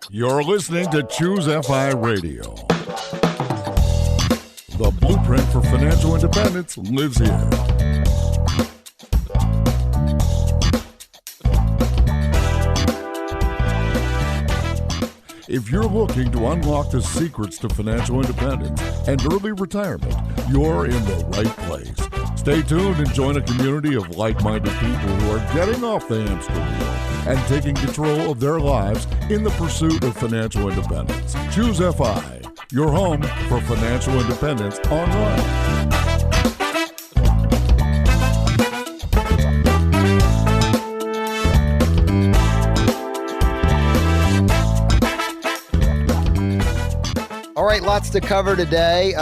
You're listening to Choose FI Radio. The blueprint for financial independence lives here. If you're looking to unlock the secrets to financial independence and early retirement, you're in the right place. Stay tuned and join a community of like-minded people who are getting off the hamster wheel and taking control of their lives in the pursuit of financial independence. Choose FI, your home for financial independence online. All right, lots to cover today.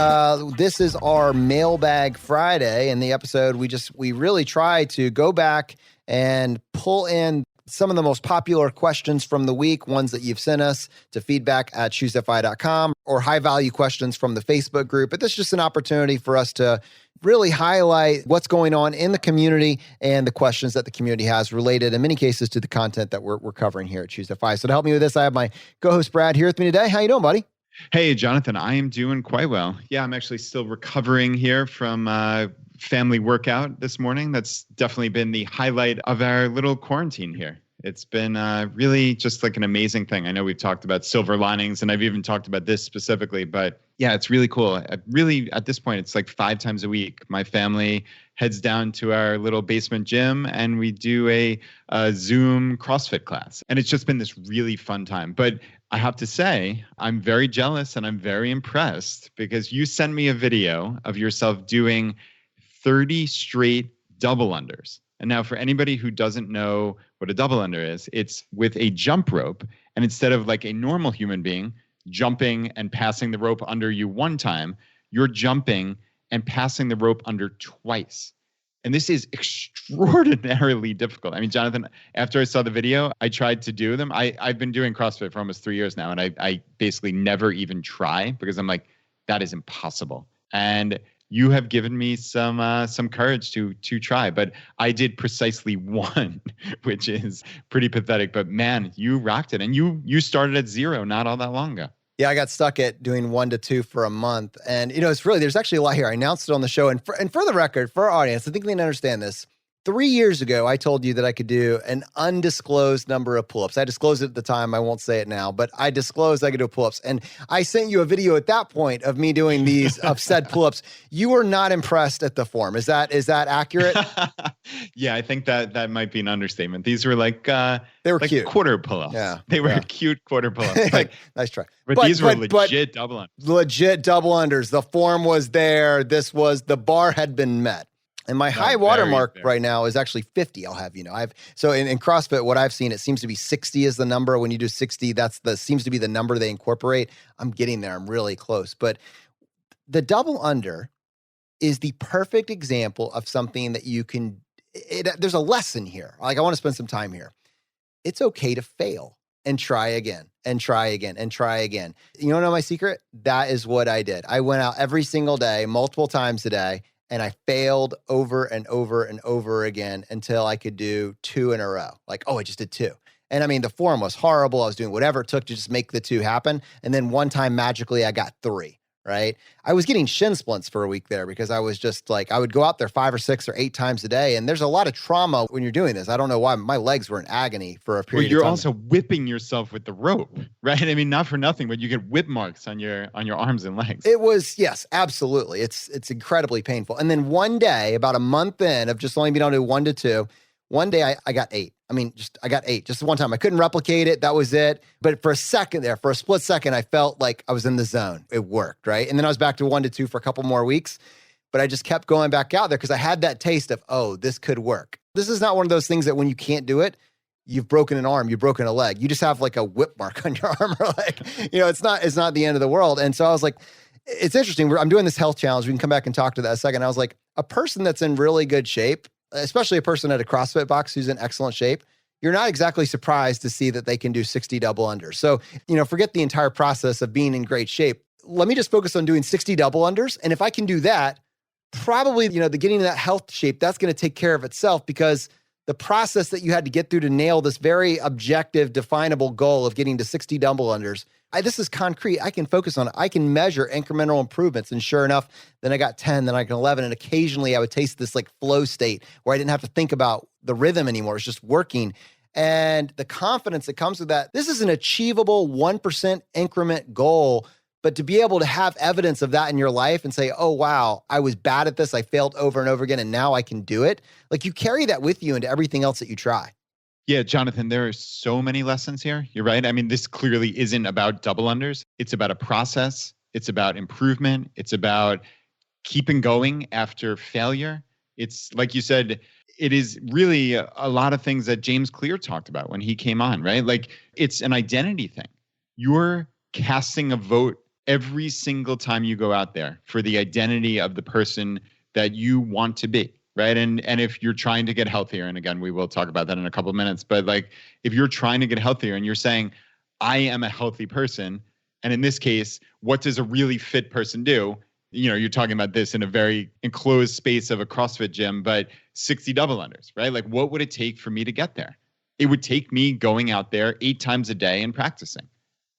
This is our Mailbag Friday. In the episode, we really try to go back and pull in some of the most popular questions from the week, ones that you've sent us to feedback@choosefi.com, or high-value questions from the Facebook group. But this is just an opportunity for us to really highlight what's going on in the community and the questions that the community has related, in many cases, to the content that we're covering here at Choose FI. So to help me with this, I have my co-host Brad here with me today. How you doing, buddy? Hey, Jonathan, I am doing quite well. Yeah, I'm actually still recovering here from family workout this morning. That's definitely been the highlight of our little quarantine here. It's been really just like an amazing thing. I know we've talked about silver linings, and I've even talked about this specifically, but yeah, it's really cool. Really, at this point, it's like 5 times a week. My family heads down to our little basement gym, and we do a Zoom CrossFit class. And it's just been this really fun time. But I have to say, I'm very jealous and I'm very impressed because you sent me a video of yourself doing 30 straight double unders. And now for anybody who doesn't know what a double under is, it's with a jump rope. And instead of like a normal human being jumping and passing the rope under you one time, you're jumping and passing the rope under twice. And this is extraordinarily difficult. I mean, Jonathan, after I saw the video, I tried to do them. I've been doing CrossFit for almost 3 years now, and I basically never even try because I'm like, that is impossible. And you have given me some courage to try. But I did precisely one, which is pretty pathetic. But man, you rocked it. And you started at 0 not all that long ago. Yeah, I got stuck at doing 1 to 2 for a month. And, it's really, there's actually a lot here. I announced it on the show. And for the record, for our audience, I think they can understand this. 3 years ago, I told you that I could do an undisclosed number of pull-ups. I disclosed it at the time. I won't say it now, but I disclosed I could do pull-ups. And I sent you a video at that point of me doing these of said pull-ups. You were not impressed at the form. Is that accurate? Yeah, I think that might be an understatement. These were like they were like cute quarter pull-ups. Yeah, they were cute quarter pull-ups. Like, nice try. But these were legit double unders. Legit double unders. The form was there. The bar had been met. And my high watermark right now is actually 50. I'll have you know. So in CrossFit, what I've seen, it seems to be 60 is the number. When you do 60, seems to be the number they incorporate. I'm getting there. I'm really close. But the double under is the perfect example of something that you can. There's a lesson here. Like, I want to spend some time here. It's okay to fail and try again and try again and try again. You want to know my secret? That is what I did. I went out every single day, multiple times a day. And I failed over and over and over again until I could do 2 in a row. Like, I just did 2. And I mean, the form was horrible. I was doing whatever it took to just make the 2 happen. And then one time, magically, I got 3, right? I was getting shin splints for a week there because I was just like, I would go out there 5 or 6 or 8 times a day. And there's a lot of trauma when you're doing this. I don't know why. My legs were in agony for a period of time. Well, you're also whipping yourself with the rope, right? I mean, not for nothing, but you get whip marks on your arms and legs. It was, yes, absolutely. It's incredibly painful. And then one day, about a month in of just only being able to do 1 to 2, one day I got 8. I got 8 just one time. I couldn't replicate it. That was it. But for a split second, I felt like I was in the zone. It worked, right? And then I was back to 1 to 2 for a couple more weeks. But I just kept going back out there because I had that taste of, this could work. This is not one of those things that when you can't do it, you've broken an arm, you've broken a leg. You just have like a whip mark on your arm or leg. It's not the end of the world. And so I was like, it's interesting. I'm doing this health challenge. We can come back and talk to that in a second. I was like, a person that's in really good shape, especially a person at a CrossFit box who's in excellent shape, you're not exactly surprised to see that they can do 60 double unders. So, forget the entire process of being in great shape. Let me just focus on doing 60 double unders. And if I can do that, probably, the getting to that health shape, that's going to take care of itself because the process that you had to get through to nail this very objective, definable goal of getting to 60 double unders. This is concrete. I can focus on it. I can measure incremental improvements. And sure enough, then I got 10, then I got 11. And occasionally I would taste this like flow state where I didn't have to think about the rhythm anymore. It's just working. And the confidence that comes with that, this is an achievable 1% increment goal. But to be able to have evidence of that in your life and say, oh, wow, I was bad at this. I failed over and over again, and now I can do it. Like you carry that with you into everything else that you try. Yeah, Jonathan, there are so many lessons here. You're right. I mean, this clearly isn't about double unders. It's about a process. It's about improvement. It's about keeping going after failure. It's like you said, it is really a lot of things that James Clear talked about when he came on, right? Like it's an identity thing. You're casting a vote every single time you go out there for the identity of the person that you want to be, right? And if you're trying to get healthier, and again, we will talk about that in a couple of minutes, but like if you're trying to get healthier and you're saying, I am a healthy person, and in this case, what does a really fit person do? You know, you're talking about this in a very enclosed space of a CrossFit gym, but 60 double unders, right? Like what would it take for me to get there? It would take me going out there 8 times a day and practicing.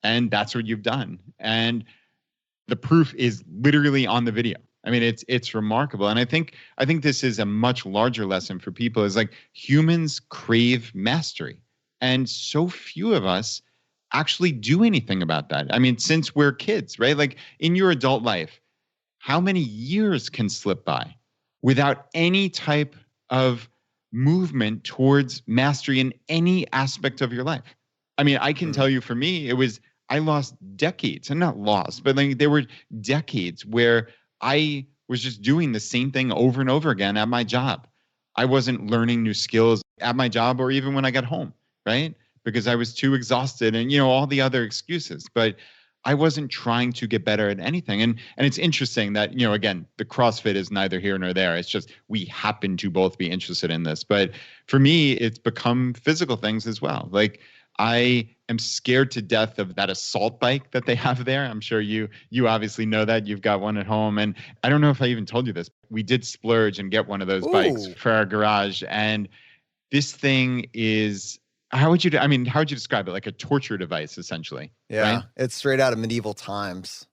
And that's what you've done. And the proof is literally on the video. I mean, it's remarkable. And I think this is a much larger lesson for people is like humans crave mastery. And so few of us actually do anything about that. I mean, since we're kids, right? Like in your adult life, how many years can slip by without any type of movement towards mastery in any aspect of your life? I mean, I can tell you for me, I lost decades, and not lost, but like there were decades where I was just doing the same thing over and over again at my job. I wasn't learning new skills at my job or even when I got home, right? Because I was too exhausted and, you know, all the other excuses, but I wasn't trying to get better at anything. And it's interesting that, you know, again, the CrossFit is neither here nor there. It's just we happen to both be interested in this. But for me, it's become physical things as well. Like I am scared to death of that assault bike that they have there. I'm sure you obviously know that. You've got one at home. And I don't know if I even told you this. We did splurge and get one of those bikes for our garage. And this thing is, how would you describe it? Like a torture device, essentially. Yeah, right? It's straight out of medieval times.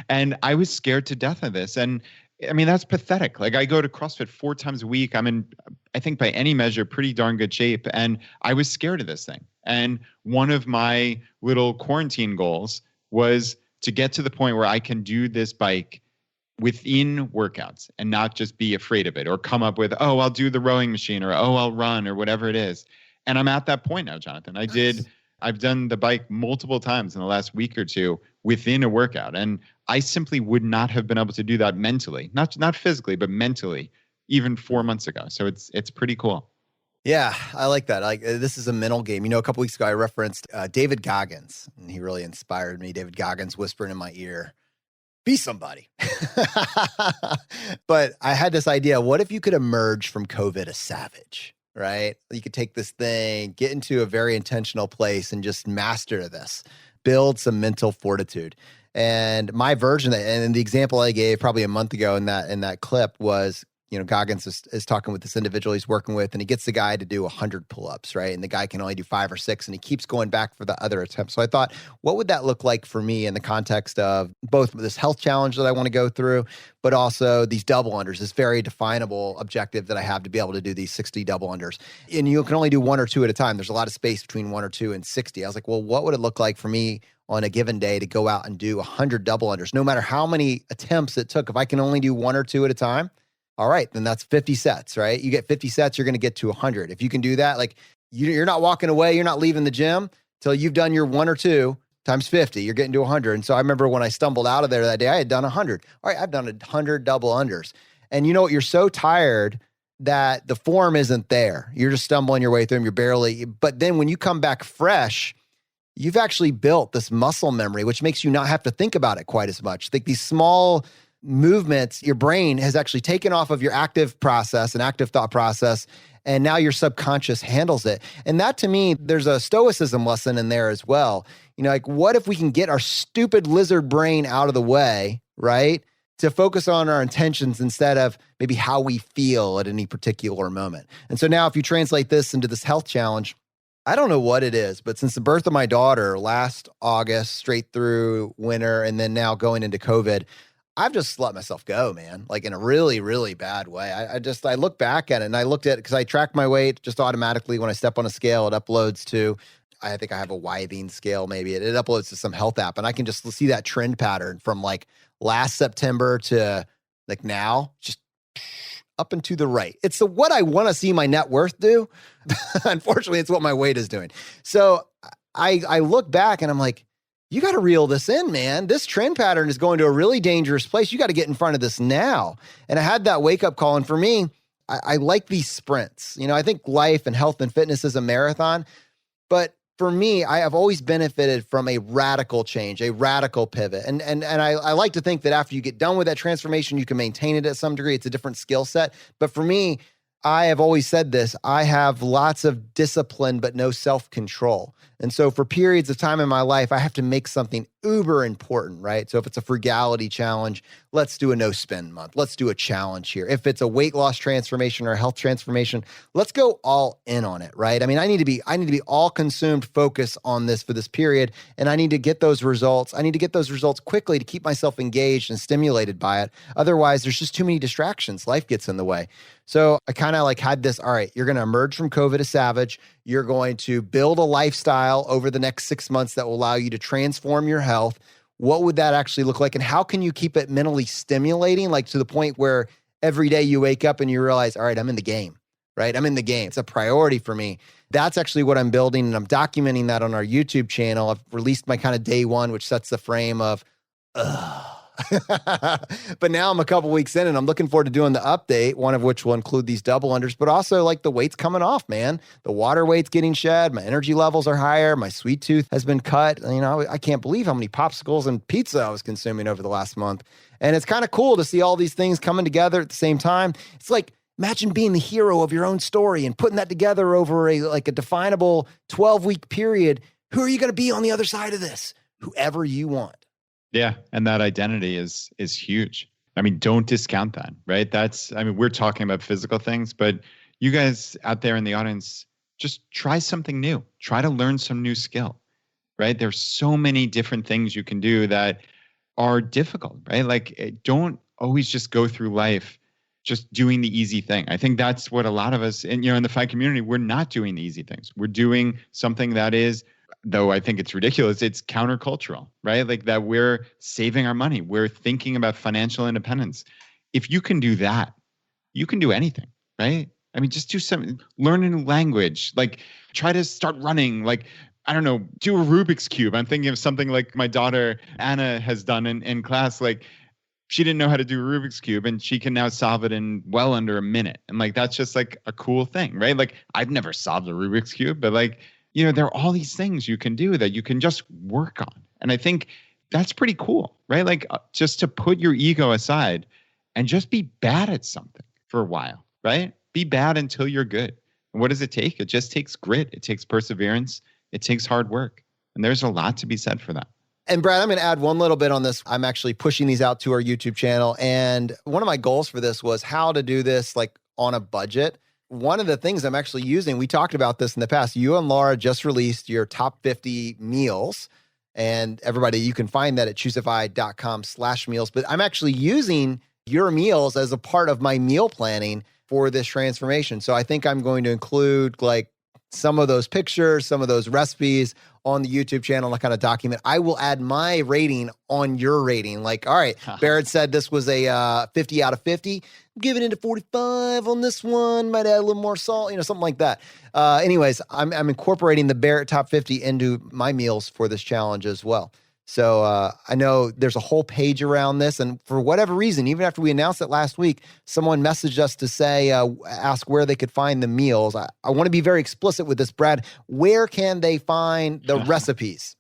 And I was scared to death of this. And I mean, that's pathetic. Like I go to CrossFit 4 times a week. I'm in, I think by any measure, pretty darn good shape. And I was scared of this thing. And one of my little quarantine goals was to get to the point where I can do this bike within workouts and not just be afraid of it or come up with, oh, I'll do the rowing machine or, oh, I'll run or whatever it is. And I'm at that point now, Jonathan. I've done the bike multiple times in the last week or two within a workout. And I simply would not have been able to do that mentally, not physically, but mentally, even 4 months ago. So it's pretty cool. Yeah, I like that. Like this is a mental game. You know, a couple weeks ago, I referenced David Goggins, and he really inspired me. David Goggins whispering in my ear, be somebody. But I had this idea. What if you could emerge from COVID a savage, right? You could take this thing, get into a very intentional place and just master this, build some mental fortitude. And my version, and the example I gave probably a month ago in that clip was, you know, Goggins is talking with this individual he's working with, and he gets the guy to do 100 pull-ups, right? And the guy can only do 5 or 6, and he keeps going back for the other attempt. So I thought, what would that look like for me in the context of both this health challenge that I want to go through, but also these double unders, this very definable objective that I have to be able to do these 60 double unders. And you can only do 1 or 2 at a time. There's a lot of space between 1 or 2 and 60. I was like, well, what would it look like for me on a given day to go out and do 100 double unders, no matter how many attempts it took? If I can only do 1 or 2 at a time, all right, then that's 50 sets, right? You get 50 sets, you're going to get to 100. If you can do that, like you're not walking away, you're not leaving the gym till you've done your 1 or 2 times 50, you're getting to 100. And so I remember when I stumbled out of there that day, I had done 100. All right, I've done 100 double unders. And you know what? You're so tired that the form isn't there. You're just stumbling your way through them. You're barely, but then when you come back fresh, you've actually built this muscle memory, which makes you not have to think about it quite as much. Like these small movements, your brain has actually taken off of your active process and active thought process, and now your subconscious handles it. And that, to me, there's a stoicism lesson in there as well. You know, like what if we can get our stupid lizard brain out of the way, right? to focus on our intentions instead of maybe how we feel at any particular moment. And so now if you translate this into this health challenge, I don't know what it is, but since the birth of my daughter last August, straight through winter, and then now going into COVID, I've just let myself go, man, like in a really, really bad way. I look back at it and I looked at it because I track my weight just automatically when I step on a scale. It uploads to, I think I have a Withing scale, maybe. It uploads to some health app, and I can just see that trend pattern from like last September to like now, just up and to the right. It's what I want to see my net worth do. Unfortunately, it's what my weight is doing. So I look back and I'm like, you got to reel this in, man. This trend pattern is going to a really dangerous place. You got to get in front of this now. And I had that wake up call. And for me, I like these sprints. You know, I think life and health and fitness is a marathon. But for me, I have always benefited from a radical change, a radical pivot. And I like to think that after you get done with that transformation, you can maintain it at some degree. It's a different skill set. But for me, I have always said this, I have lots of discipline, but no self-control. And so for periods of time in my life, I have to make something uber important, right? So if it's a frugality challenge, let's do a no spend month. Let's do a challenge here. If it's a weight loss transformation or a health transformation, let's go all in on it, right? I mean, I need to be all consumed focus on this for this period. And I need to get those results. I need to get those results quickly to keep myself engaged and stimulated by it. Otherwise, there's just too many distractions. Life gets in the way. So I kind of like had this, all right, you're going to emerge from COVID a savage. You're going to build a lifestyle over the next 6 months that will allow you to transform your health. What would that actually look like? And how can you keep it mentally stimulating, like to the point where every day you wake up and you realize, all right, I'm in the game, right? I'm in the game. It's a priority for me. That's actually what I'm building. And I'm documenting that on our YouTube channel. I've released my kind of day one, which sets the frame of, but now I'm a couple weeks in and I'm looking forward to doing the update, one of which will include these double unders, but also like the weight's coming off, man. The water weight's getting shed. My energy levels are higher. My sweet tooth has been cut. You know, I can't believe how many popsicles and pizza I was consuming over the last month. And it's kind of cool to see all these things coming together at the same time. It's like, imagine being the hero of your own story and putting that together over a definable 12-week period. Who are you going to be on the other side of this? Whoever you want. Yeah. And that identity is huge. I mean, don't discount that, right? We're talking about physical things, but you guys out there in the audience, just try something new. Try to learn some new skill, right? There's so many different things you can do that are difficult, right? Like, don't always just go through life just doing the easy thing. I think that's what a lot of us in the FI community, we're not doing the easy things. We're doing something that is, though I think it's ridiculous, it's countercultural, right? Like that we're saving our money. We're thinking about financial independence. If you can do that, you can do anything, right? I mean, just do something, learn a new language, like try to start running, like, I don't know, do a Rubik's Cube. I'm thinking of something like my daughter, Anna, has done in class. Like she didn't know how to do a Rubik's Cube and she can now solve it in well under a minute. And like, that's just like a cool thing, right? Like I've never solved a Rubik's Cube, but like, there are all these things you can do that you can just work on. And I think that's pretty cool, right? Like just to put your ego aside and just be bad at something for a while, right? Be bad until you're good. And what does it take? It just takes grit. It takes perseverance. It takes hard work. And there's a lot to be said for that. And Brad, I'm going to add one little bit on this. I'm actually pushing these out to our YouTube channel. And one of my goals for this was how to do this like on a budget. One of the things I'm actually using, we talked about this in the past. You and Laura just released your top 50 meals. And everybody, you can find that at choosefi.com/meals. But I'm actually using your meals as a part of my meal planning for this transformation. So I think I'm going to include like some of those pictures, some of those recipes on the YouTube channel and I kind of document. I will add my rating on your rating. Like, all right, Barrett said this was a 50 out of 50. I'm giving it a 45 on this one. Might add a little more salt, something like that. Anyways, I'm incorporating the Barrett Top 50 into my meals for this challenge as well. So I know there's a whole page around this. And for whatever reason, even after we announced it last week, someone messaged us to say, ask where they could find the meals. I want to be very explicit with this, Brad. Where can they find the recipes?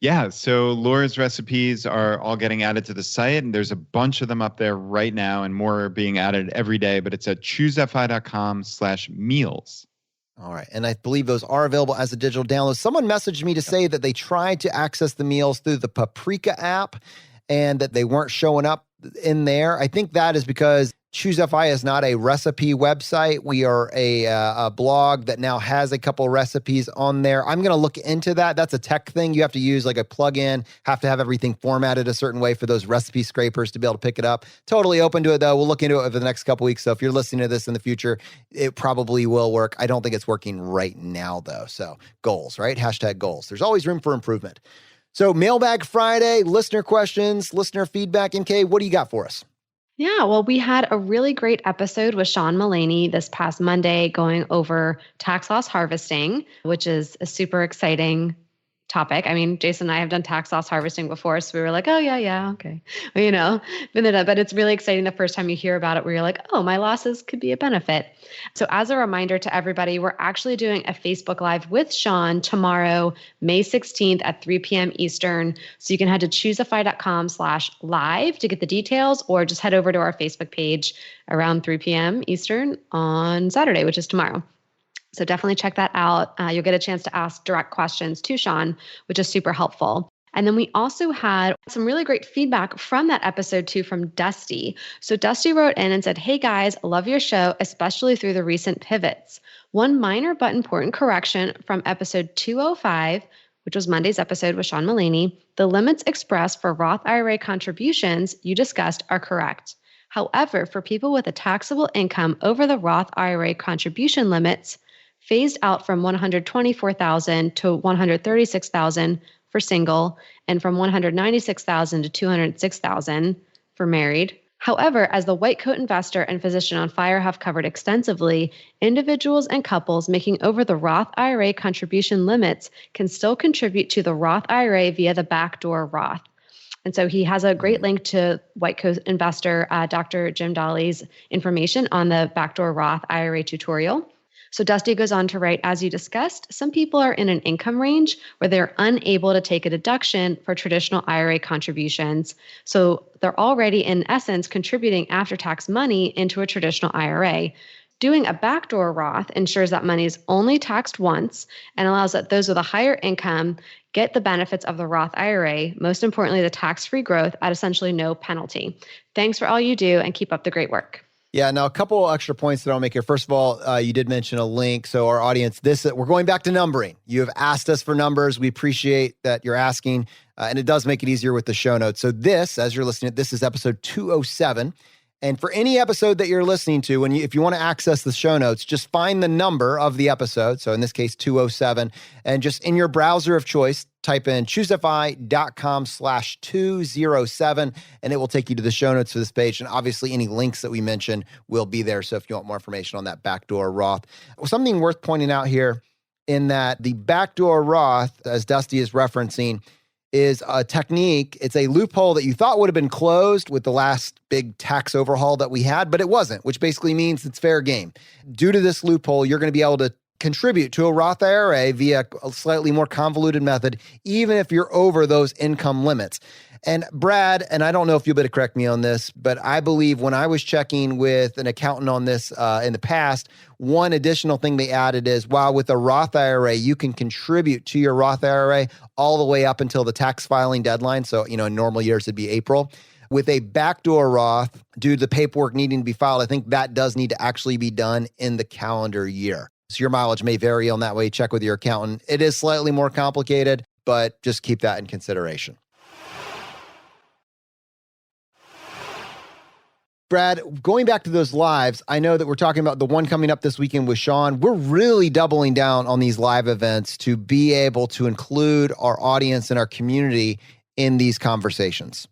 Yeah, so Laura's recipes are all getting added to the site, and there's a bunch of them up there right now, and more are being added every day, but it's at choosefi.com/meals. All right. And I believe those are available as a digital download. Someone messaged me to say that they tried to access the meals through the Paprika app and that they weren't showing up in there. I think that is because ChooseFI is not a recipe website. We are a blog that now has a couple recipes on there. I'm going to look into that. That's a tech thing. You have to use like a plugin, have to have everything formatted a certain way for those recipe scrapers to be able to pick it up. Totally open to it though. We'll look into it over the next couple weeks. So if you're listening to this in the future, it probably will work. I don't think it's working right now though. So goals, right? Hashtag goals. There's always room for improvement. So Mailbag Friday, listener questions, listener feedback. MK, what do you got for us? Yeah, well, we had a really great episode with Sean Mullaney this past Monday going over tax loss harvesting, which is a super exciting topic. I mean, Jason and I have done tax loss harvesting before, so we were like, oh, yeah, okay. But it's really exciting the first time you hear about it where you're like, oh, my losses could be a benefit. So as a reminder to everybody, we're actually doing a Facebook Live with Sean tomorrow, May 16th at 3 p.m. Eastern. So you can head to choosify.com/live to get the details, or just head over to our Facebook page around 3 p.m. Eastern on Saturday, which is tomorrow. So definitely check that out. You'll get a chance to ask direct questions to Sean, which is super helpful. And then we also had some really great feedback from that episode too from Dusty. So Dusty wrote in and said, hey guys, love your show, especially through the recent pivots. One minor but important correction from episode 205, which was Monday's episode with Sean Mullaney. The limits expressed for Roth IRA contributions you discussed are correct. However, for people with a taxable income over the Roth IRA contribution limits, phased out from $124,000 to $136,000 for single, and from $196,000 to $206,000 for married. However, as the White Coat Investor and Physician on Fire have covered extensively, individuals and couples making over the Roth IRA contribution limits can still contribute to the Roth IRA via the backdoor Roth. And so he has a great link to White Coat Investor, Dr. Jim Daly's information on the backdoor Roth IRA tutorial. So Dusty goes on to write, as you discussed, some people are in an income range where they're unable to take a deduction for traditional IRA contributions. So they're already, in essence, contributing after-tax money into a traditional IRA. Doing a backdoor Roth ensures that money is only taxed once and allows that those with a higher income get the benefits of the Roth IRA, most importantly, the tax-free growth at essentially no penalty. Thanks for all you do and keep up the great work. Yeah, now a couple extra points that I'll make here. First of all, you did mention a link. So our audience, we're going back to numbering. You have asked us for numbers. We appreciate that you're asking, and it does make it easier with the show notes. So this, as you're listening, this is episode 207. And for any episode that you're listening to, if you want to access the show notes, just find the number of the episode. So in this case, 207, and just in your browser of choice, type in choosify.com/207, and it will take you to the show notes for this page. And obviously any links that we mention will be there. So if you want more information on that backdoor Roth. Something worth pointing out here in that the backdoor Roth, as Dusty is referencing, is a technique. It's a loophole that you thought would have been closed with the last big tax overhaul that we had, but it wasn't, which basically means it's fair game. Due to this loophole, you're going to be able to contribute to a Roth IRA via a slightly more convoluted method, even if you're over those income limits. And Brad, and I don't know if you'll be able to correct me on this, but I believe when I was checking with an accountant on this in the past, one additional thing they added is, while with a Roth IRA, you can contribute to your Roth IRA all the way up until the tax filing deadline. So, in normal years, it'd be April. With a backdoor Roth, due to the paperwork needing to be filed, I think that does need to actually be done in the calendar year. So your mileage may vary on that way. Check with your accountant. It is slightly more complicated, but just keep that in consideration. Brad, going back to those lives, I know that we're talking about the one coming up this weekend with Sean. We're really doubling down on these live events to be able to include our audience and our community in these conversations.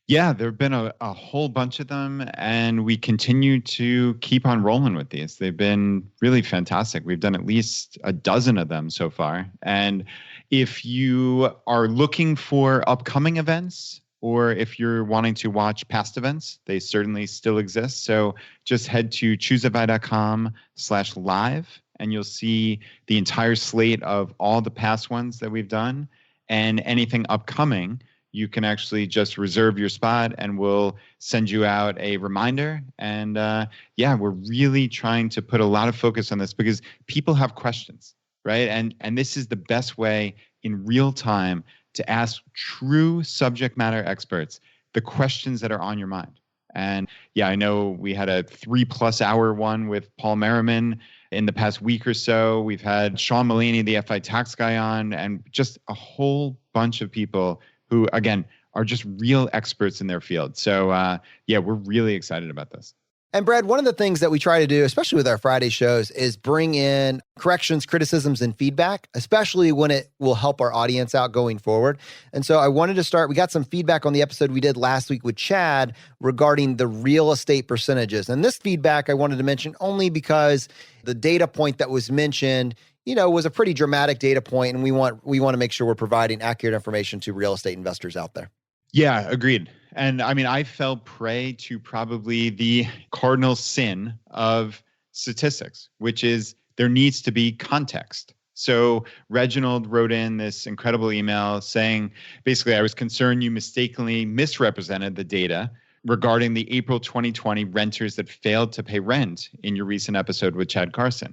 Yeah, there have been a whole bunch of them, and we continue to keep on rolling with these. They've been really fantastic. We've done at least a dozen of them so far. And if you are looking for upcoming events, or if you're wanting to watch past events, they certainly still exist. So just head to choosify.com/live, and you'll see the entire slate of all the past ones that we've done, and anything upcoming. You can actually just reserve your spot, and we'll send you out a reminder. And we're really trying to put a lot of focus on this because people have questions, right? And this is the best way in real time to ask true subject matter experts the questions that are on your mind. And yeah, I know we had a 3+ hour one with Paul Merriman in the past week or so. We've had Sean Mullaney, the FI tax guy, on, and just a whole bunch of people who, again, are just real experts in their field. So yeah, we're really excited about this. And Brad, one of the things that we try to do, especially with our Friday shows, is bring in corrections, criticisms, and feedback, especially when it will help our audience out going forward. And so I wanted to start, we got some feedback on the episode we did last week with Chad regarding the real estate percentages. And this feedback I wanted to mention only because the data point that was mentioned, was a pretty dramatic data point, and we want to make sure we're providing accurate information to real estate investors out there. Yeah, agreed. And I mean, I fell prey to probably the cardinal sin of statistics, which is there needs to be context. So Reginald wrote in this incredible email saying, basically, I was concerned you mistakenly misrepresented the data regarding the April 2020 renters that failed to pay rent in your recent episode with Chad Carson.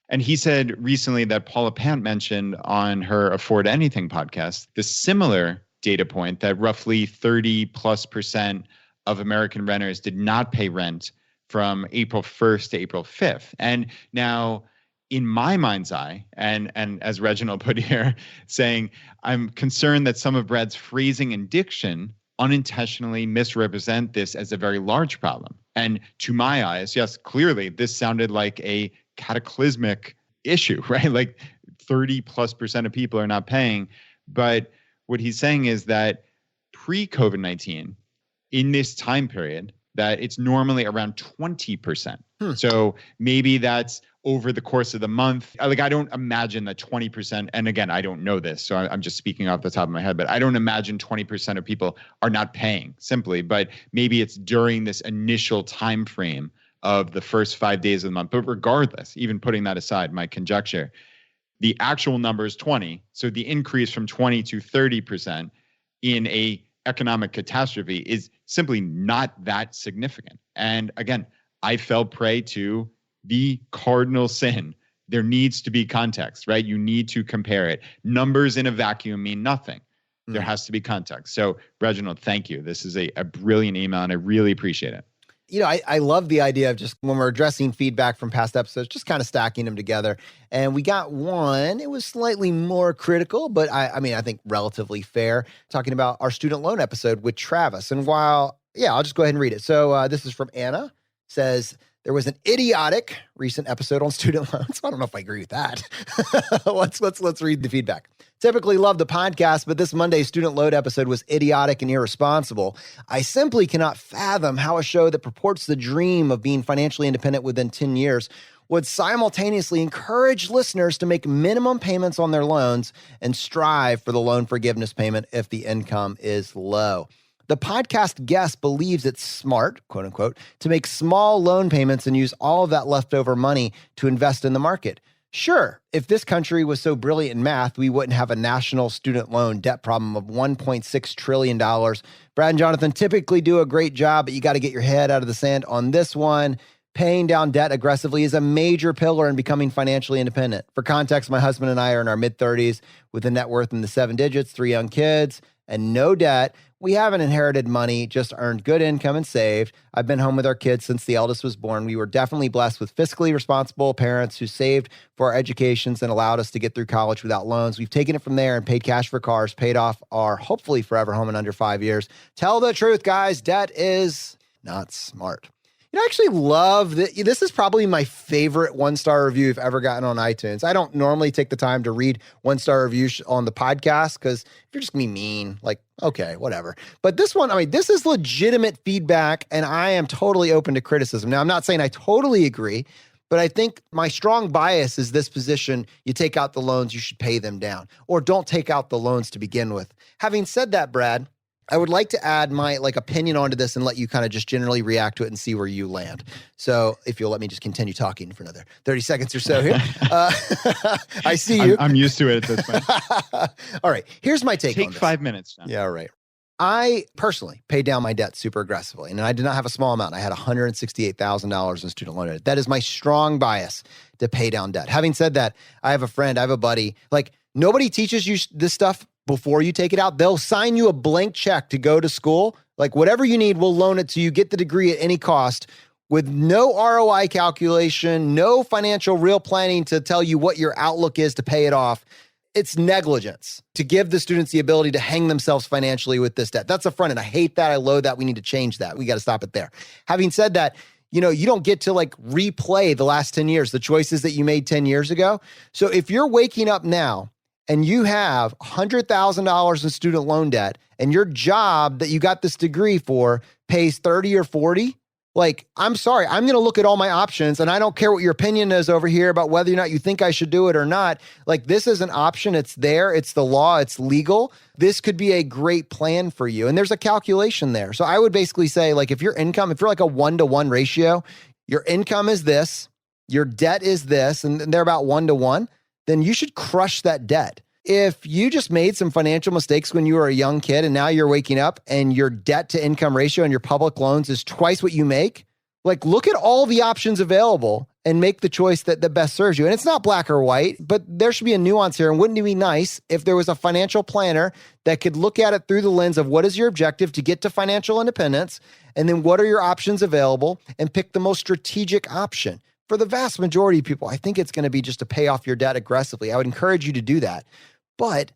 And he said recently that Paula Pant mentioned on her Afford Anything podcast, the similar data point that roughly 30+% of American renters did not pay rent from April 1st to April 5th. And now, in my mind's eye, and as Reginald put here, saying, I'm concerned that some of Brad's phrasing and diction unintentionally misrepresent this as a very large problem. And to my eyes, yes, clearly, this sounded like a cataclysmic issue, right? Like 30+% of people are not paying. But what he's saying is that pre-COVID-19, in this time period, that it's normally around 20%. So maybe that's over the course of the month. Like, I don't imagine that 20%, and again, I don't know this, so I'm just speaking off the top of my head, but I don't imagine 20% of people are not paying simply, but maybe it's during this initial time frame of the first 5 days of the month. But regardless, even putting that aside, my conjecture, the actual number is 20. So the increase from 20 to 30% in a economic catastrophe is simply not that significant. And again, I fell prey to the cardinal sin. There needs to be context, right? You need to compare it. Numbers in a vacuum mean nothing. There has to be context. So Reginald, thank you. This is a brilliant email, and I really appreciate it. I love the idea of just when we're addressing feedback from past episodes, just kind of stacking them together. And we got one, it was slightly more critical, but I think relatively fair, talking about our student loan episode with Travis. And I'll just go ahead and read it. So this is from Anna, says, there was an idiotic recent episode on student loans. I don't know if I agree with that. Let's read the feedback. Typically love the podcast, but this Monday's student loan episode was idiotic and irresponsible. I simply cannot fathom how a show that purports the dream of being financially independent within 10 years would simultaneously encourage listeners to make minimum payments on their loans and strive for the loan forgiveness payment if the income is low. The podcast guest believes it's smart, quote unquote, to make small loan payments and use all of that leftover money to invest in the market. Sure, if this country was so brilliant in math, we wouldn't have a national student loan debt problem of $1.6 trillion. Brad and Jonathan typically do a great job, but you got to get your head out of the sand on this one. Paying down debt aggressively is a major pillar in becoming financially independent. For context, my husband and I are in our mid-30s with a net worth in the 7 digits, 3 young kids, and no debt. We haven't inherited money, just earned good income and saved. I've been home with our kids since the eldest was born. We were definitely blessed with fiscally responsible parents who saved for our educations and allowed us to get through college without loans. We've taken it from there and paid cash for cars, paid off our hopefully forever home in under 5 years. Tell the truth, guys. Debt is not smart. I actually love that. This is probably my favorite 1-star review you've ever gotten on iTunes. I don't normally take the time to read 1-star reviews on the podcast because if you're just going to be mean, like, okay, whatever. But this one, this is legitimate feedback, and I am totally open to criticism. Now, I'm not saying I totally agree, but I think my strong bias is this position: you take out the loans, you should pay them down, or don't take out the loans to begin with. Having said that, Brad, I would like to add my opinion onto this and let you kind of just generally react to it and see where you land. So if you'll let me just continue talking for another 30 seconds or so here. I see you. I'm used to it at this point. All right. Here's my take on this. Take 5 minutes, John. Yeah, right. I personally paid down my debt super aggressively, and I did not have a small amount. I had $168,000 in student loan debt. That is my strong bias to pay down debt. Having said that, I have a friend, I have a buddy. Nobody teaches you this stuff before you take it out. They'll sign you a blank check to go to school. Like whatever you need, we'll loan it to you, get the degree at any cost with no ROI calculation, no financial real planning to tell you what your outlook is to pay it off. It's negligence to give the students the ability to hang themselves financially with this debt. That's a front end. I hate that. I loathe that. We need to change that. We got to stop it there. Having said that, you don't get to like replay the last 10 years, the choices that you made 10 years ago. So if you're waking up now and you have $100,000 in student loan debt and your job that you got this degree for pays 30 or 40, like, I'm sorry, I'm going to look at all my options and I don't care what your opinion is over here about whether or not you think I should do it or not. Like, this is an option. It's there. It's the law. It's legal. This could be a great plan for you. And there's a calculation there. So I would basically say, like, if you're like a 1-to-1 ratio, your income is this, your debt is this, and they're about 1-to-1, then you should crush that debt. If you just made some financial mistakes when you were a young kid and now you're waking up and your debt to income ratio and your public loans is twice what you make, like, look at all the options available and make the choice that best serves you. And it's not black or white, but there should be a nuance here. And wouldn't it be nice if there was a financial planner that could look at it through the lens of what is your objective to get to financial independence, and then what are your options available, and pick the most strategic option. For the vast majority of people, I think it's going to be just to pay off your debt aggressively. I would encourage you to do that. But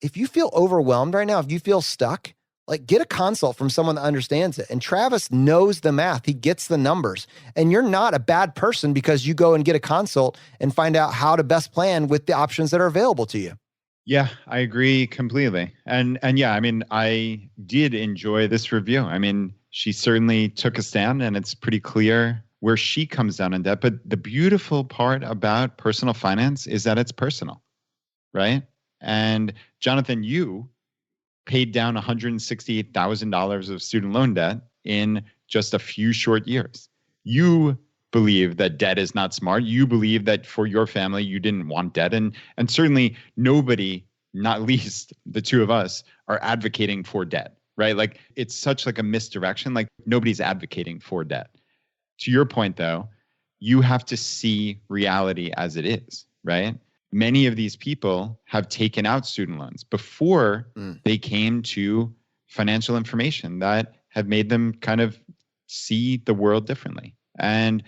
if you feel overwhelmed right now, if you feel stuck, like, get a consult from someone that understands it. And Travis knows the math. He gets the numbers. And you're not a bad person because you go and get a consult and find out how to best plan with the options that are available to you. Yeah, I agree completely. And yeah, I mean, I did enjoy this review. I mean, she certainly took a stand and it's pretty clear where she comes down on debt. But the beautiful part about personal finance is that it's personal, right? And Jonathan, you paid down $168,000 of student loan debt in just a few short years. You believe that debt is not smart. You believe that for your family, you didn't want debt. And certainly nobody, not least the two of us, are advocating for debt, right? Like, it's such like a misdirection. Like, nobody's advocating for debt. To your point, though, you have to see reality as it is, right? Many of these people have taken out student loans before they came to financial information that have made them kind of see the world differently. And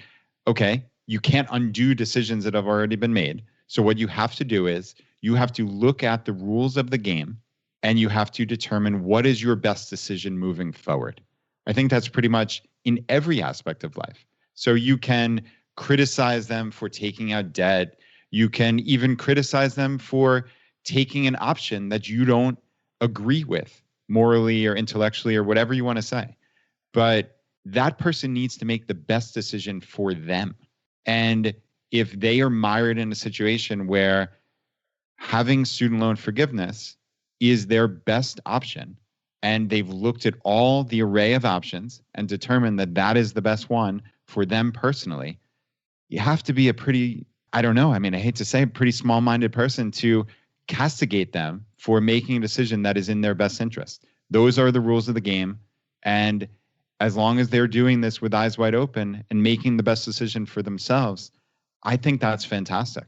okay, you can't undo decisions that have already been made. So what you have to do is you have to look at the rules of the game and you have to determine what is your best decision moving forward. I think that's pretty much in every aspect of life. So you can criticize them for taking out debt. You can even criticize them for taking an option that you don't agree with morally or intellectually or whatever you want to say. But that person needs to make the best decision for them. And if they are mired in a situation where having student loan forgiveness is their best option, and they've looked at all the array of options and determined that that is the best one for them personally, you have to be a pretty, I don't know, I mean, I hate to say, a pretty small-minded person to castigate them for making a decision that is in their best interest. Those are the rules of the game. And as long as they're doing this with eyes wide open and making the best decision for themselves, I think that's fantastic.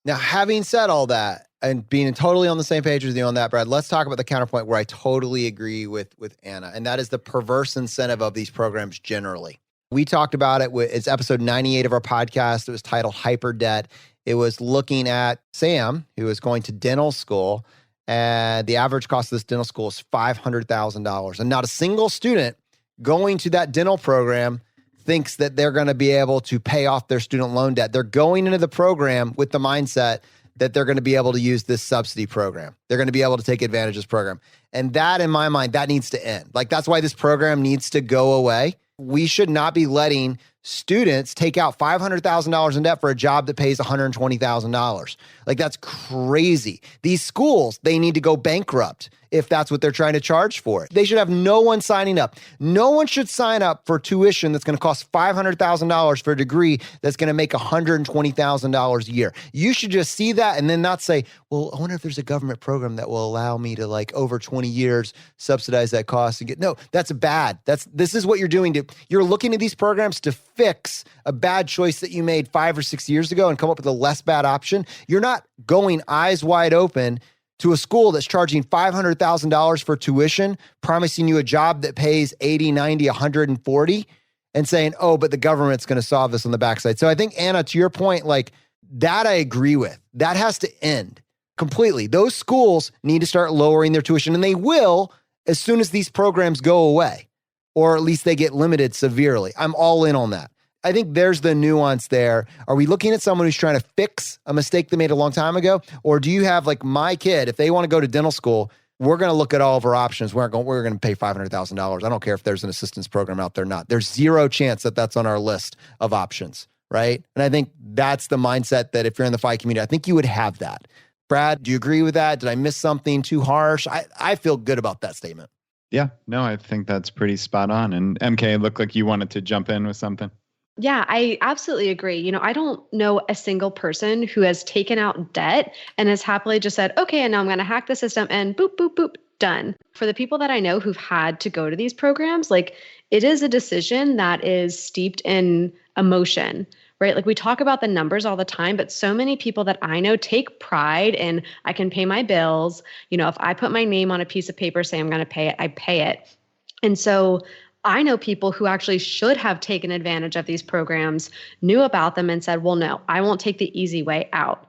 Now, having said all that and being totally on the same page with you on that, Brad, let's talk about the counterpoint where I totally agree with Anna, and that is the perverse incentive of these programs generally. We talked about it. It's episode 98 of our podcast. It was titled Hyper Debt. It was looking at Sam, who is going to dental school, and the average cost of this dental school is $500,000. And not a single student going to that dental program thinks that they're going to be able to pay off their student loan debt. They're going into the program with the mindset that they're going to be able to use this subsidy program. They're going to be able to take advantage of this program. And that, in my mind, that needs to end. Like, that's why this program needs to go away. We should not be letting students take out $500,000 in debt for a job that pays $120,000. Like, that's crazy. These schools, they need to go bankrupt if that's what they're trying to charge for it. They should have no one signing up. No one should sign up for tuition that's going to cost $500,000 for a degree that's going to make $120,000 a year. You should just see that and then not say, well, I wonder if there's a government program that will allow me to, like, over 20 years subsidize that cost and get, no, that's bad. This is what you're doing. You're looking at these programs to fix a bad choice that you made 5 or 6 years ago and come up with a less bad option. You're not going eyes wide open to a school that's charging $500,000 for tuition, promising you a job that pays 80, 90, 140, and saying, oh, but the government's going to solve this on the backside. So I think, Anna, to your point, like that I agree with. That has to end completely. Those schools need to start lowering their tuition, and they will as soon as these programs go away, or at least they get limited severely. I'm all in on that. I think there's the nuance there. Are we looking at someone who's trying to fix a mistake they made a long time ago? Or do you have like my kid, if they want to go to dental school, we're going to look at all of our options. We're going to pay $500,000. I don't care if there's an assistance program out there or not. There's zero chance that that's on our list of options, right? And I think that's the mindset that if you're in the FI community, I think you would have that. Brad, do you agree with that? Did I miss something too harsh? I feel good about that statement. Yeah, no, I think that's pretty spot on. And MK, it looked like you wanted to jump in with something. Yeah, I absolutely agree. I don't know a single person who has taken out debt and has happily just said, okay, and now I'm going to hack the system and boop, boop, boop, done. For the people that I know who've had to go to these programs, like it is a decision that is steeped in emotion, right? Like we talk about the numbers all the time, but so many people that I know take pride in, I can pay my bills. If I put my name on a piece of paper, say I'm going to pay it, I pay it. And so I know people who actually should have taken advantage of these programs, knew about them and said, well, no, I won't take the easy way out,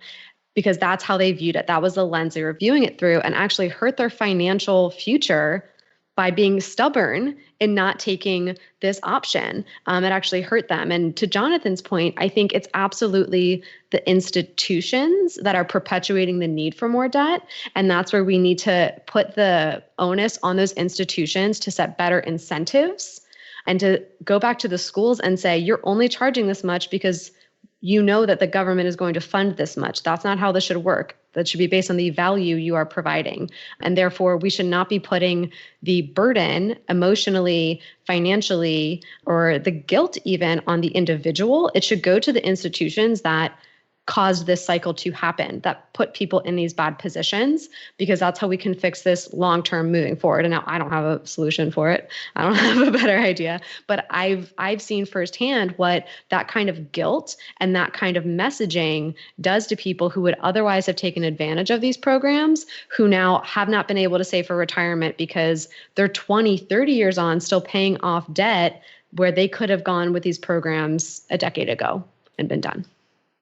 because that's how they viewed it. That was the lens they were viewing it through, and actually hurt their financial future by being stubborn in not taking this option. It actually hurt them. And to Jonathan's point, I think it's absolutely the institutions that are perpetuating the need for more debt. And that's where we need to put the onus on those institutions to set better incentives and to go back to the schools and say, you're only charging this much because you know that the government is going to fund this much. That's not how this should work. That should be based on the value you are providing. And therefore, we should not be putting the burden emotionally, financially, or the guilt even on the individual. It should go to the institutions that caused this cycle to happen, that put people in these bad positions, because that's how we can fix this long-term moving forward. And now I don't have a solution for it. I don't have a better idea, but I've seen firsthand what that kind of guilt and that kind of messaging does to people who would otherwise have taken advantage of these programs, who now have not been able to save for retirement because they're 20, 30 years on still paying off debt where they could have gone with these programs a decade ago and been done.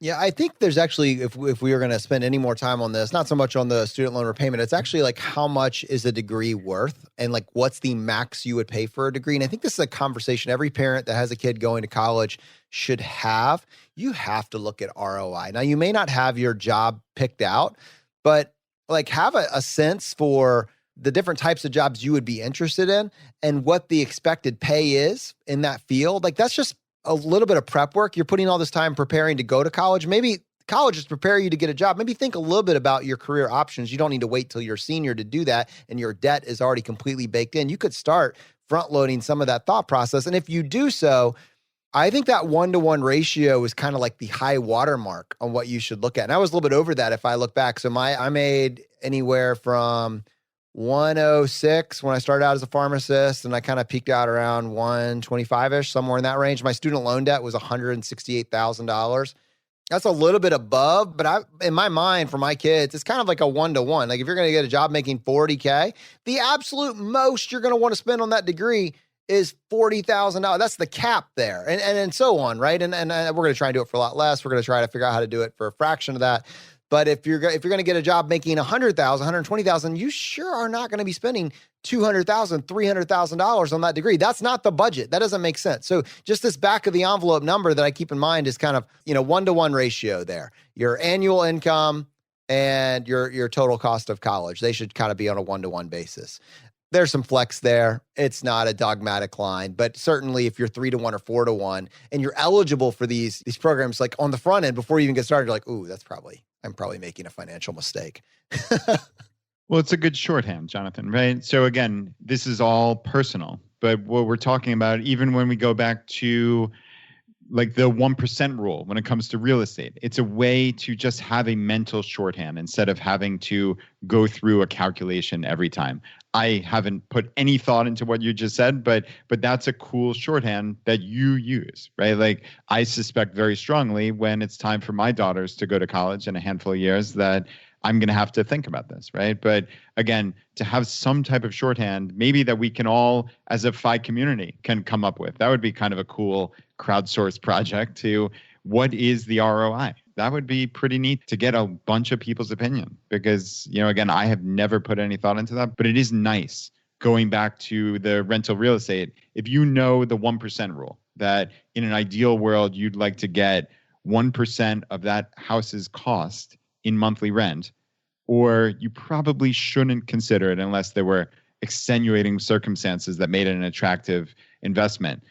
Yeah, I think there's actually, if we were going to spend any more time on this, not so much on the student loan repayment, it's actually like how much is a degree worth and like what's the max you would pay for a degree. And I think this is a conversation every parent that has a kid going to college should have. You have to look at ROI. Now, you may not have your job picked out, but like have a sense for the different types of jobs you would be interested in and what the expected pay is in that field. Like that's just a little bit of prep work. You're putting all this time preparing to go to college. Maybe college is prepare you to get a job. Maybe think a little bit about your career options. You don't need to wait till you're senior to do that and your debt is already completely baked in. You could start front loading some of that thought process. And if you do so, I think that 1-to-1 ratio is kind of like the high watermark on what you should look at. And I was a little bit over that if I look back. So I made anywhere from 106 when I started out as a pharmacist, and I kind of peaked out around 125-ish, somewhere in that range. My student loan debt was $168,000. That's a little bit above, but in my mind, for my kids, it's kind of like a 1-to-1. Like if you're going to get a job making $40K, the absolute most you're going to want to spend on that degree is $40,000. That's the cap there, and so on, right? And we're going to try and do it for a lot less. We're going to try to figure out how to do it for a fraction of that. But if you're going to get a job making $100,000, $120,000, you sure are not going to be spending $200,000, $300,000 on that degree. That's not the budget. That doesn't make sense. So just this back of the envelope number that I keep in mind is kind of 1-to-1 ratio there. Your annual income and your total cost of college. They should kind of be on a 1-to-1 basis. There's some flex there. It's not a dogmatic line, but certainly if you're 3-to-1 or 4-to-1 and you're eligible for these programs, like on the front end, before you even get started, you're like, ooh, I'm probably making a financial mistake. Well, it's a good shorthand, Jonathan, right? So again, this is all personal, but what we're talking about, even when we go back to like the 1% rule when it comes to real estate, it's a way to just have a mental shorthand instead of having to go through a calculation every time. I haven't put any thought into what you just said, but that's a cool shorthand that you use, right? Like I suspect very strongly when it's time for my daughters to go to college in a handful of years that I'm going to have to think about this, right? But again, to have some type of shorthand, maybe that we can all, as a FI community, can come up with. That would be kind of a cool crowdsourced project to what is the ROI? That would be pretty neat to get a bunch of people's opinion because, again, I have never put any thought into that, but it is nice going back to the rental real estate. If you know the 1% rule, that in an ideal world, you'd like to get 1% of that house's cost in monthly rent, or you probably shouldn't consider it unless there were extenuating circumstances that made it an attractive investment.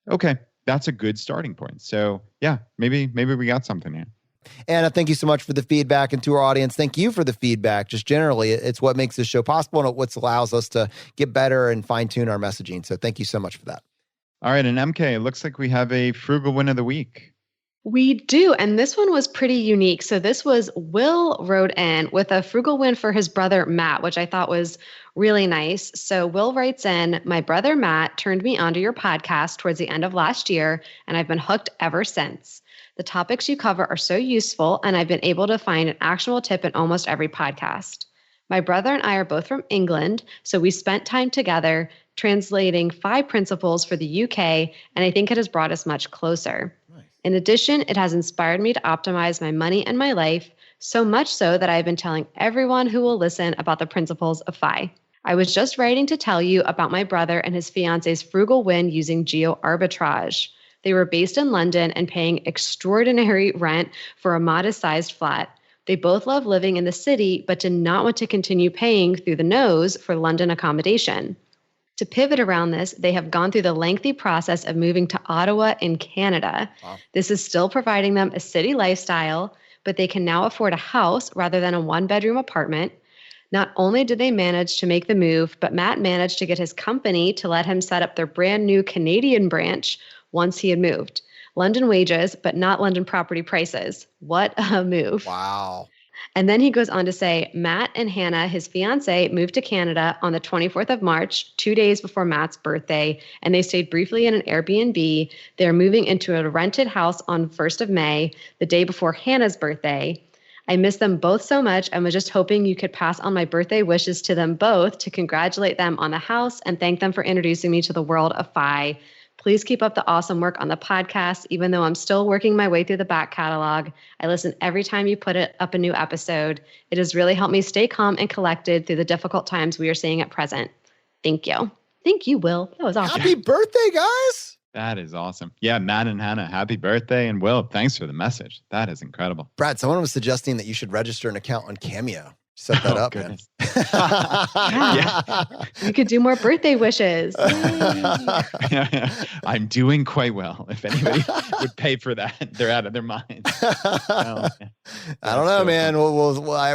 Okay, that's a good starting point. So yeah, maybe we got something here. Anna, thank you so much for the feedback. And to our audience, thank you for the feedback. Just generally, it's what makes this show possible and what allows us to get better and fine tune our messaging. So thank you so much for that. All right. And MK, it looks like we have a frugal win of the week. We do. And this one was pretty unique. So this was Will wrote in with a frugal win for his brother, Matt, which I thought was really nice. So Will writes in, my brother, Matt, turned me onto your podcast towards the end of last year, and I've been hooked ever since. The topics you cover are so useful, and I've been able to find an actionable tip in almost every podcast. My brother and I are both from England, so we spent time together translating 5 principles for the UK, and I think it has brought us much closer. Nice. In addition, it has inspired me to optimize my money and my life, so much so that I've been telling everyone who will listen about the principles of FI. I was just writing to tell you about my brother and his fiance's frugal win using geo arbitrage. They were based in London and paying extraordinary rent for a modest-sized flat. They both love living in the city, but did not want to continue paying through the nose for London accommodation. To pivot around this, they have gone through the lengthy process of moving to Ottawa in Canada. Wow. This is still providing them a city lifestyle, but they can now afford a house rather than a 1-bedroom apartment. Not only did they manage to make the move, but Matt managed to get his company to let him set up their brand new Canadian branch once he had moved. London wages, but not London property prices. What a move. Wow. And then he goes on to say, Matt and Hannah, his fiance, moved to Canada on the 24th of March, 2 days before Matt's birthday, and they stayed briefly in an Airbnb. They're moving into a rented house on 1st of May, the day before Hannah's birthday. I miss them both so much and was just hoping you could pass on my birthday wishes to them both to congratulate them on the house and thank them for introducing me to the world of FI. Please keep up the awesome work on the podcast, even though I'm still working my way through the back catalog. I listen every time you put up a new episode. It has really helped me stay calm and collected through the difficult times we are seeing at present. Thank you. Thank you, Will. That was awesome. Happy birthday, guys. That is awesome. Yeah, Matt and Hannah, happy birthday. And Will, thanks for the message. That is incredible. Brad, someone was suggesting that you should register an account on Cameo. Set that up, man. Yeah. We could do more birthday wishes. I'm doing quite well. If anybody would pay for that, they're out of their minds. I don't know, man.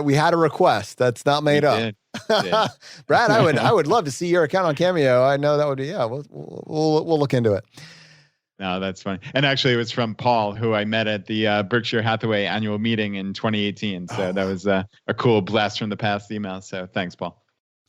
We had a request that's not made up. Brad, I would love to see your account on Cameo. I know that would be, yeah, we'll look into it. No, that's funny. And actually, it was from Paul, who I met at the Berkshire Hathaway annual meeting in 2018. So that was a cool blast from the past email. So thanks, Paul.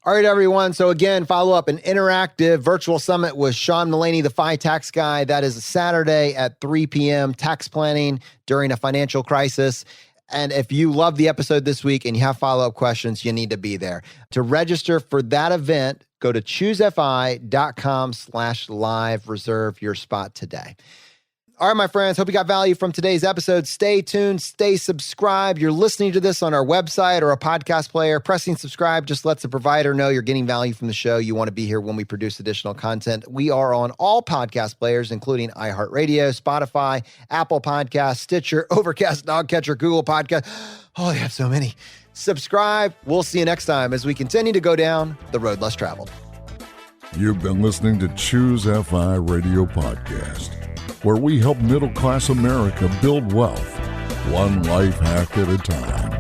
All right, everyone. So again, follow up an interactive virtual summit with Sean Mullaney, the FI tax guy. That is a Saturday at 3 p.m. Tax planning during a financial crisis. And if you love the episode this week and you have follow-up questions, you need to be there. To register for that event, go to choosefi.com/live. Reserve your spot today. All right, my friends, hope you got value from today's episode. Stay tuned, stay subscribed. You're listening to this on our website or a podcast player. Pressing subscribe just lets the provider know you're getting value from the show. You want to be here when we produce additional content. We are on all podcast players, including iHeartRadio, Spotify, Apple Podcasts, Stitcher, Overcast, Dogcatcher, Google Podcast. Oh, they have so many. Subscribe. We'll see you next time as we continue to go down the road less traveled. You've been listening to Choose FI Radio Podcast, where we help middle-class America build wealth, one life hack at a time.